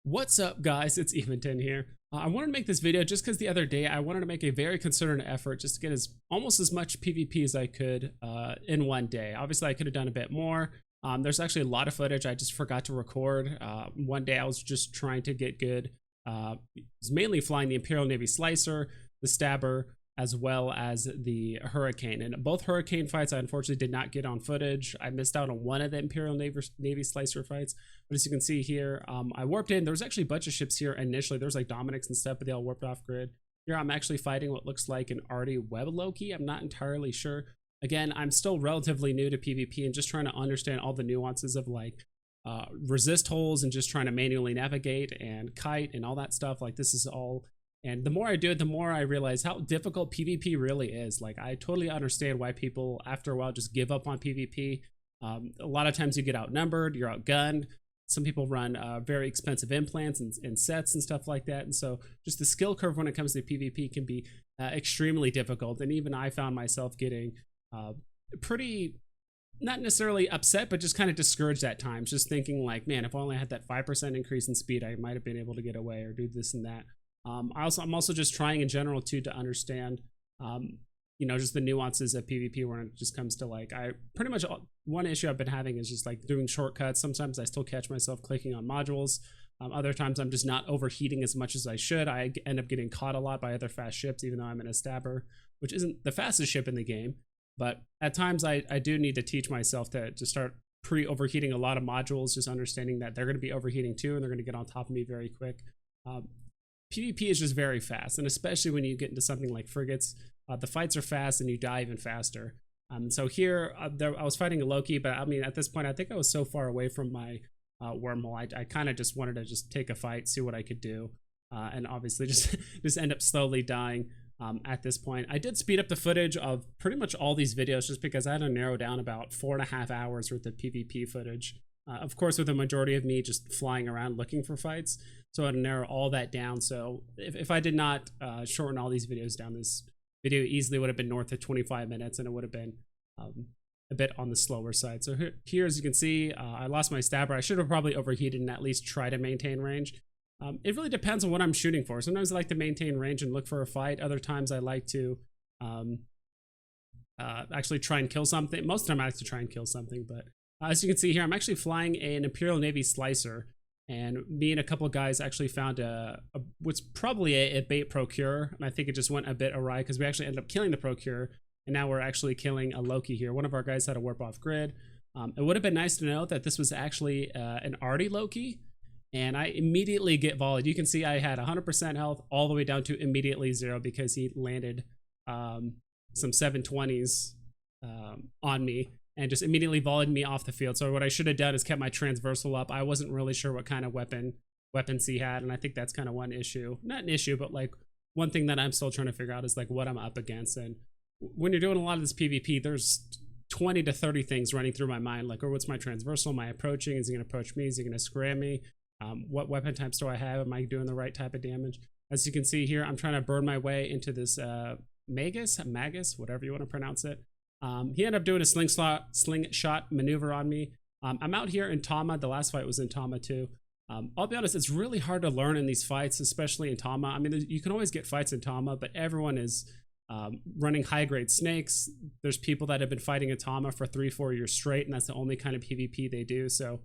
What's up, guys? It's Eventon here. I wanted to make this video just because the other day I wanted to make a very concerted effort just to get almost as much PvP as I could in one day. Obviously, I could have done a bit more. There's actually a lot of footage I just forgot to record. One day I was just trying to get good. I was mainly flying the Imperial Navy Slicer, the Stabber, as well as the Hurricane. And both Hurricane fights I unfortunately did not get on footage. I missed out on one of the Imperial Navy Slicer fights. But as you can see here, I warped in. There was actually a bunch of ships here initially. There was like Dominic's and stuff, but they all warped off grid. Here I'm actually fighting what looks like an Artie Web Loki. I'm not entirely sure. Again, I'm still relatively new to PvP and just trying to understand all the nuances of like resist holes and just trying to manually navigate and kite and all that stuff. Like this is all. And the more I do it, the more I realize how difficult PvP really is. Like, I totally understand why people, after a while, just give up on PvP. A lot of times you get outnumbered, you're outgunned. Some people run very expensive implants and sets and stuff like that. And so just the skill curve when it comes to PvP can be extremely difficult. And even I found myself getting pretty, not necessarily upset, but just kind of discouraged at times. Just thinking like, man, if I only had that 5% increase in speed, I might have been able to get away or do this and that. I'm also just trying in general too to understand, just the nuances of PvP when it just comes to like, one issue I've been having is just like doing shortcuts. Sometimes I still catch myself clicking on modules. Other times I'm just not overheating as much as I should. I end up getting caught a lot by other fast ships, even though I'm in a Stabber, which isn't the fastest ship in the game. But at times I do need to teach myself to start pre-overheating a lot of modules, just understanding that they're going to be overheating too, and they're going to get on top of me very quick. PvP is just very fast, and especially when you get into something like frigates, the fights are fast and you die even faster. So here, I was fighting a Loki, but I mean, at this point, I think I was so far away from my wormhole, I kind of just wanted to just take a fight, see what I could do, and obviously just end up slowly dying at this point. I did speed up the footage of pretty much all these videos just because I had to narrow down about 4.5 hours worth of PvP footage. Of course, with the majority of me just flying around looking for fights. So I had to narrow all that down. So if I did not shorten all these videos down, this video easily would have been north of 25 minutes and it would have been a bit on the slower side. So here as you can see, I lost my Stabber. I should have probably overheated and at least try to maintain range. It really depends on what I'm shooting for. Sometimes I like to maintain range and look for a fight. Other times I like to actually try and kill something. Most of the time I like to try and kill something, but as you can see here, I'm actually flying an Imperial Navy Slicer, and me and a couple of guys actually found what's probably a bait Procure, and I think it just went a bit awry because we actually ended up killing the Procure, and now we're actually killing a Loki here. One of our guys had to warp off grid. It would have been nice to know that this was actually an Artie Loki, and I immediately get volleyed. You can see I had 100% health all the way down to immediately 0 because he landed some 720s on me and just immediately volleyed me off the field. So what I should have done is kept my transversal up. I wasn't really sure what kind of weapons he had, and I think that's kind of one issue. Not an issue, but like one thing that I'm still trying to figure out is like what I'm up against. And when you're doing a lot of this PvP, there's 20 to 30 things running through my mind, like, what's my transversal? Am I approaching? Is he going to approach me? Is he going to scram me? What weapon types do I have? Am I doing the right type of damage? As you can see here, I'm trying to burn my way into this Magus, whatever you want to pronounce it. He ended up doing a slingshot maneuver on me. I'm out here in Tama. The last fight was in Tama too. I'll be honest, it's really hard to learn in these fights, especially in Tama. I mean, you can always get fights in Tama, but everyone is running high-grade snakes. There's people that have been fighting in Tama for 3-4 years straight, and that's the only kind of PvP they do. So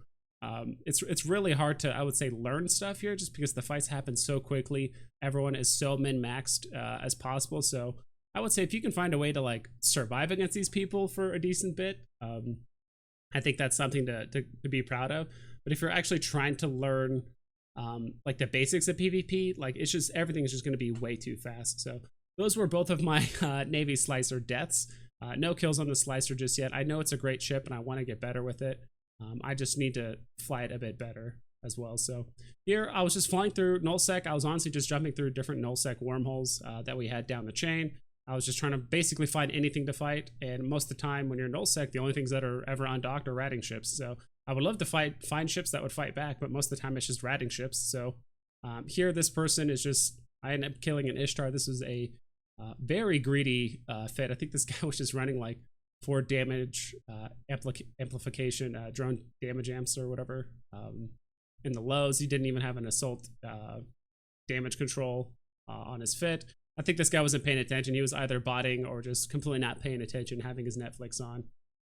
it's really hard to, I would say, learn stuff here just because the fights happen so quickly. Everyone is so min-maxed as possible. So I would say if you can find a way to like survive against these people for a decent bit, I think that's something to be proud of. But if you're actually trying to learn like the basics of PvP, like it's just, everything is just going to be way too fast. So those were both of my Navy Slicer deaths. No kills on the Slicer just yet. I know it's a great ship and I want to get better with it. I just need to fly it a bit better as well. So here I was just flying through nullsec. I was honestly just jumping through different nullsec wormholes that we had down the chain. I was just trying to basically find anything to fight, and most of the time when you're nullsec, the only things that are ever undocked are ratting ships. So I would love to find ships that would fight back, but most of the time it's just ratting ships. So here this person is just, I ended up killing an Ishtar. This is a very greedy fit. I think this guy was just running like 4 damage amplification drone damage amps or whatever. in the lows. He didn't even have an assault damage control on his fit. I think this guy wasn't paying attention. He was either botting or just completely not paying attention, having his Netflix on,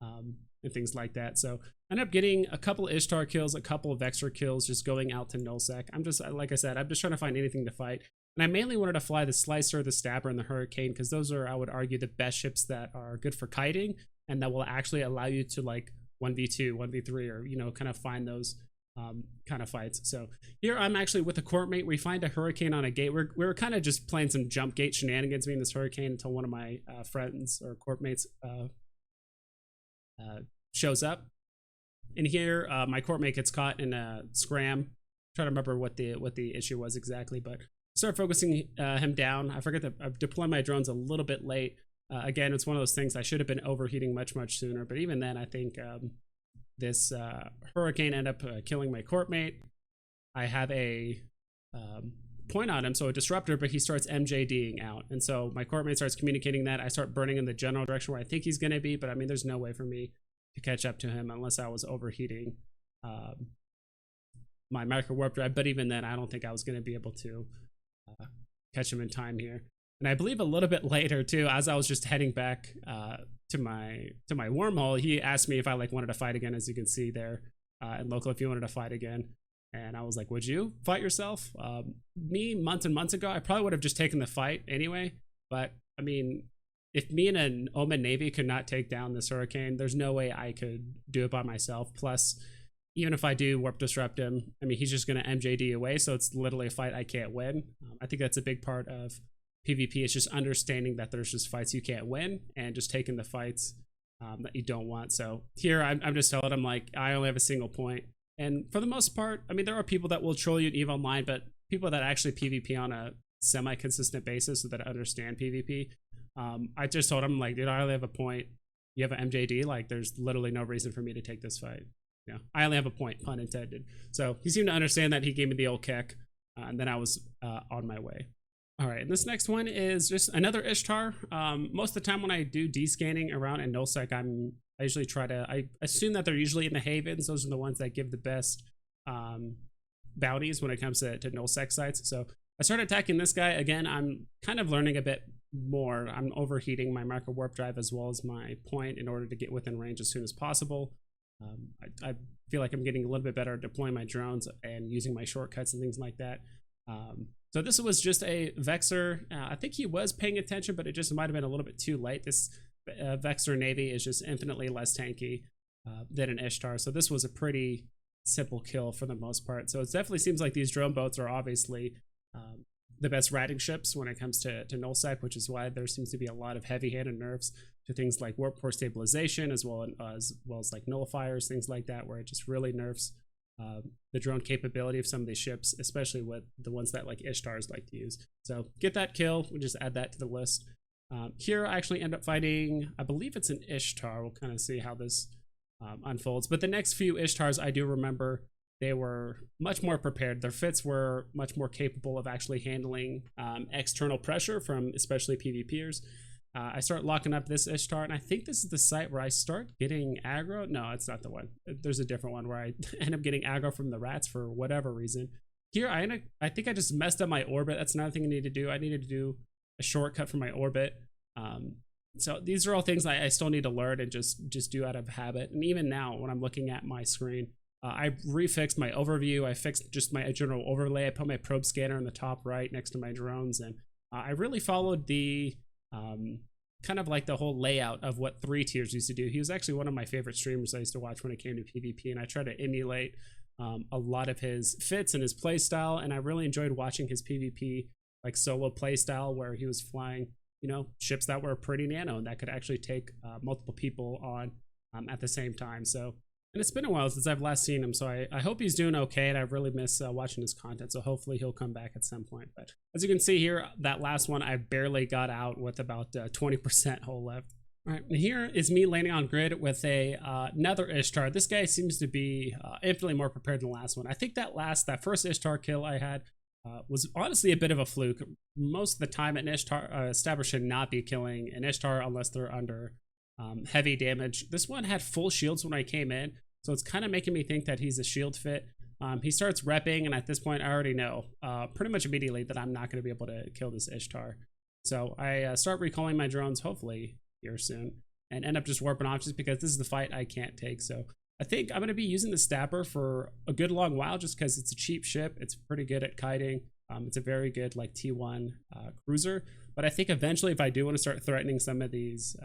and things like that. So I ended up getting a couple Ishtar kills, a couple of Vexor kills, just going out to nullsec. I'm just, like I said, I'm just trying to find anything to fight. And I mainly wanted to fly the Slicer, the Stabber, and the Hurricane, because those are, I would argue, the best ships that are good for kiting, and that will actually allow you to like 1v2, 1v3, or, you know, kind of find those kind of fights. So here I'm actually with a court mate. We find a Hurricane on a gate. We were kind of just playing some jump gate shenanigans, me and this Hurricane, until one of my friends or court mates shows up. And here my court mate gets caught in a scram. I'm trying to remember what the issue was exactly, but start focusing him down. I forget that I deployed my drones a little bit late. Again, it's one of those things I should have been overheating much sooner, but even then I think this Hurricane ended up killing my court mate. I have a point on him, so a disruptor, but he starts MJDing out, and so my court mate starts communicating that. I start burning in the general direction where I think he's going to be, but I mean, there's no way for me to catch up to him unless I was overheating my Microwarpdrive. But even then, I don't think I was going to be able to catch him in time here. And I believe a little bit later too, as I was just heading back to my wormhole, he asked me if I like wanted to fight again, as you can see there in local, if you wanted to fight again. And I was like, would you fight yourself? Me, months and months ago, I probably would have just taken the fight anyway. But I mean, if me and an Omen Navy could not take down this Hurricane, there's no way I could do it by myself. Plus, even if I do warp disrupt him, I mean, he's just going to MJD away. So it's literally a fight I can't win. I think that's a big part of PvP. It's just understanding that there's just fights you can't win and just taking the fights that you don't want. So here I'm just telling him, like, I only have a single point. And for the most part, I mean, there are people that will troll you in EVE Online, but people that actually PvP on a semi-consistent basis so that understand PvP. I just told him, like, dude, I only have a point. You have an MJD, like, there's literally no reason for me to take this fight. Yeah, I only have a point, pun intended. So he seemed to understand that. He gave me the old kick, and then I was on my way. All right, and this next one is just another Ishtar. Most of the time when I do descanning around in nullsec, I usually try to, I assume that they're usually in the havens. Those are the ones that give the best bounties when it comes to nullsec sites. So I started attacking this guy. Again, I'm kind of learning a bit more. I'm overheating my Microwarpdrive as well as my point in order to get within range as soon as possible. I feel like I'm getting a little bit better at deploying my drones and using my shortcuts and things like that. So this was just a Vexor. I think he was paying attention, but it just might have been a little bit too late. This Vexor Navy is just infinitely less tanky than an Ishtar. So this was a pretty simple kill for the most part. So it definitely seems like these drone boats are obviously the best ratting ships when it comes to nullsec, which is why there seems to be a lot of heavy-handed nerfs to things like warp core stabilization, as well as like nullifiers, things like that, where it just really nerfs the drone capability of some of these ships, especially with the ones that like Ishtars like to use. So get that kill. We'll just add that to the list. Here I actually end up fighting, I believe it's an Ishtar. We'll kind of see how this unfolds. But the next few Ishtars, I do remember they were much more prepared. Their fits were much more capable of actually handling external pressure from especially PvPers. I start locking up this Ishtar, and I think this is the site where I start getting aggro. No, it's not the one. There's a different one where I end up getting aggro from the rats for whatever reason. Here, I think I just messed up my orbit. That's another thing I need to do. I needed to do a shortcut for my orbit. So these are all things I still need to learn and just do out of habit. And even now, when I'm looking at my screen, I refixed my overview. I fixed just my general overlay. I put my probe scanner in the top right next to my drones, and I really followed the kind of like the whole layout of what 3 tiers used to do. He was actually one of my favorite streamers I used to watch when it came to PvP, and I try to emulate a lot of his fits and his play style, and I really enjoyed watching his PvP like solo play style where he was flying, you know, ships that were pretty nano and that could actually take multiple people on at the same time. So, and it's been a while since I've last seen him, so I hope he's doing okay, and I really miss watching his content, so hopefully he'll come back at some point. But as you can see here, that last one, I barely got out with about 20% hull left. All right, and here is me landing on grid with another Ishtar. This guy seems to be infinitely more prepared than the last one. I think that first Ishtar kill I had was honestly a bit of a fluke. Most of the time, an Ishtar stabber should not be killing an Ishtar unless they're under heavy damage. This one had full shields when I came in, so it's kind of making me think that he's a shield fit. He starts repping, and at this point, I already know pretty much immediately that I'm not going to be able to kill this Ishtar. So I start recalling my drones, hopefully here soon, and end up just warping off just because this is the fight I can't take. So I think I'm going to be using the Stabber for a good long while just because it's a cheap ship. It's pretty good at kiting. It's a very good like T1 cruiser. But I think eventually if I do want to start threatening some of these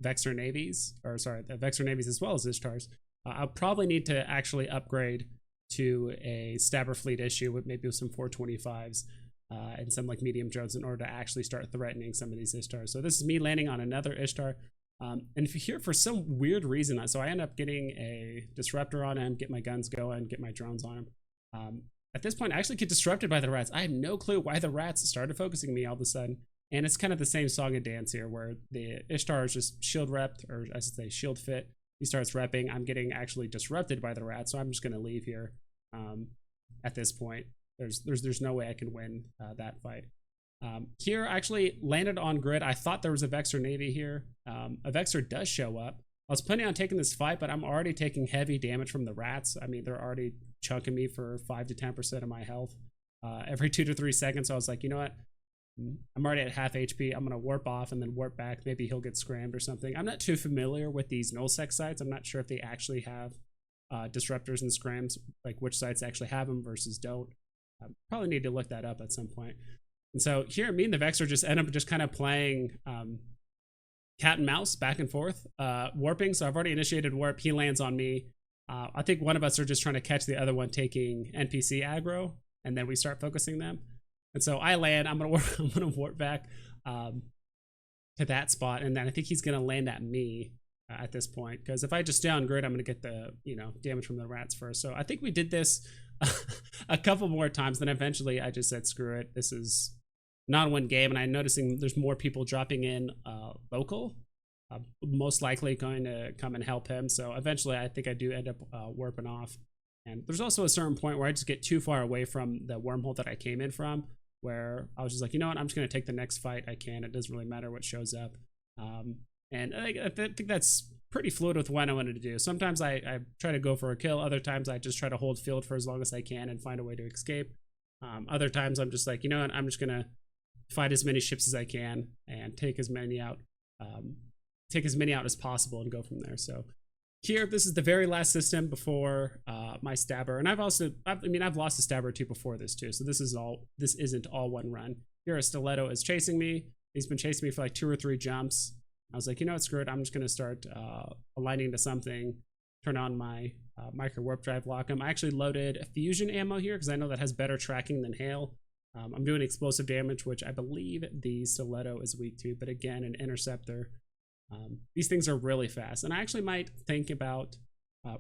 Vexor navies, or sorry, the Vexor navies as well as Ishtars, I'll probably need to actually upgrade to a Stabber fleet issue with maybe some 425s and some like medium drones in order to actually start threatening some of these Ishtars. So this is me landing on another Ishtar. And if here for some weird reason, so I end up getting a Disruptor on him, get my guns going, get my drones on him. At this point, I actually get disrupted by the rats. I have no clue why the rats started focusing me all of a sudden. And it's kind of the same song and dance here where the Ishtar is just shield repped, or I should say shield fit. He starts repping. I'm getting actually disrupted by the rats, so I'm just going to leave here at this point. There's no way I can win that fight. Here, I actually landed on grid. I thought there was a Vexor Navy here. A Vexor does show up. I was planning on taking this fight, but I'm already taking heavy damage from the rats. I mean, they're already chunking me for 5 to 10% of my health every 2 to 3 seconds. So I was like, you know what? I'm already at half HP. I'm going to warp off and then warp back. Maybe he'll get scrammed or something. I'm not too familiar with these nullsec sites. I'm not sure if they actually have disruptors and scrams, like which sites actually have them versus don't. Probably need to look that up at some point. And so here, me and the Vexor just end up just kind of playing cat and mouse back and forth, warping. So I've already initiated warp. He lands on me. I think one of us are just trying to catch the other one taking NPC aggro, and then we start focusing them. And so I land. I'm gonna warp back to that spot, and then I think he's gonna land at me at this point, because if I just stay on grid, I'm gonna get the damage from the rats first. So I think we did this a couple more times. Then eventually I just said screw it. This is not one game, and I'm noticing there's more people dropping in local. Most likely going to come and help him. So eventually I think I do end up warping off. And there's also a certain point where I just get too far away from the wormhole that I came in from, where I was just like, you know what, I'm just going to take the next fight I can. It doesn't really matter what shows up. And I think that's pretty fluid with what I wanted to do. Sometimes I try to go for a kill. Other times I just try to hold field for as long as I can and find a way to escape. Other times I'm just like, you know what, I'm just going to fight as many ships as I can and take as many out as possible and go from there. So here, this is the very last system before my Stabber, and I've lost a Stabber or two before this too. So this isn't all one run. Here, a Stiletto is chasing me. He's been chasing me for like 2 or 3 jumps. I was like, you know what, screw it. I'm just gonna start aligning to something. Turn on my Microwarpdrive, lock him. I actually loaded fusion ammo here because I know that has better tracking than hail. I'm doing explosive damage, which I believe the Stiletto is weak to, but again, an interceptor. These things are really fast, and I actually might think about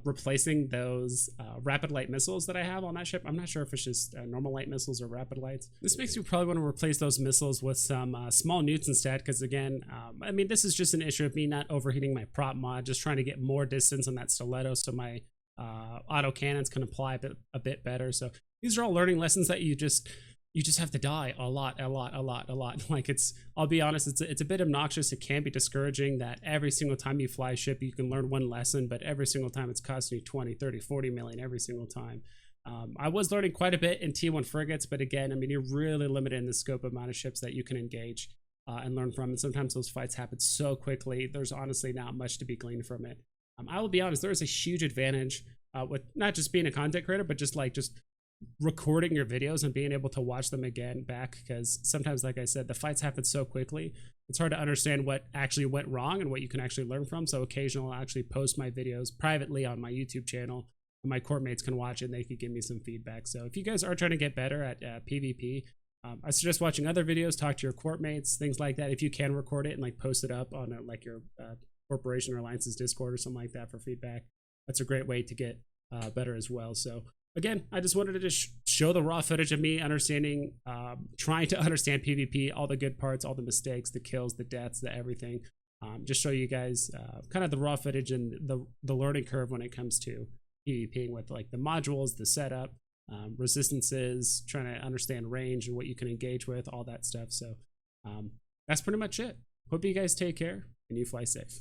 replacing those rapid light missiles that I have on that ship. I'm not sure if it's just normal light missiles or rapid lights. This makes me probably want to replace those missiles with some small newts instead, because again, I mean, this is just an issue of me not overheating my prop mod, just trying to get more distance on that Stiletto so my autocannons can apply a bit better. So these are all learning lessons that you just have to die a lot. Like I'll be honest, it's a bit obnoxious. It can be discouraging that every single time you fly a ship, you can learn one lesson, but every single time it's costing you 20, 30, 40 million every single time. I was learning quite a bit in T1 frigates, but again, I mean, you're really limited in the scope of amount of ships that you can engage and learn from. And sometimes those fights happen so quickly, there's honestly not much to be gleaned from it. I will be honest, there is a huge advantage with not just being a content creator, but just recording your videos and being able to watch them again back, because sometimes, like I said, the fights happen so quickly, it's hard to understand what actually went wrong and what you can actually learn from. So occasionally I'll actually post my videos privately on my YouTube channel, and my court mates can watch it and they can give me some feedback. So if you guys are trying to get better at PvP, I suggest watching other videos, talk to your court mates, things like that. If you can record it and like post it up on like your corporation or alliance's Discord or something like that for feedback, that's a great way to get better as well. So again, I just wanted to just show the raw footage of me understanding, trying to understand PvP, all the good parts, all the mistakes, the kills, the deaths, the everything. Just show you guys kind of the raw footage and the learning curve when it comes to PvPing with like the modules, the setup, resistances, trying to understand range and what you can engage with, all that stuff. So that's pretty much it. Hope you guys take care and you fly safe.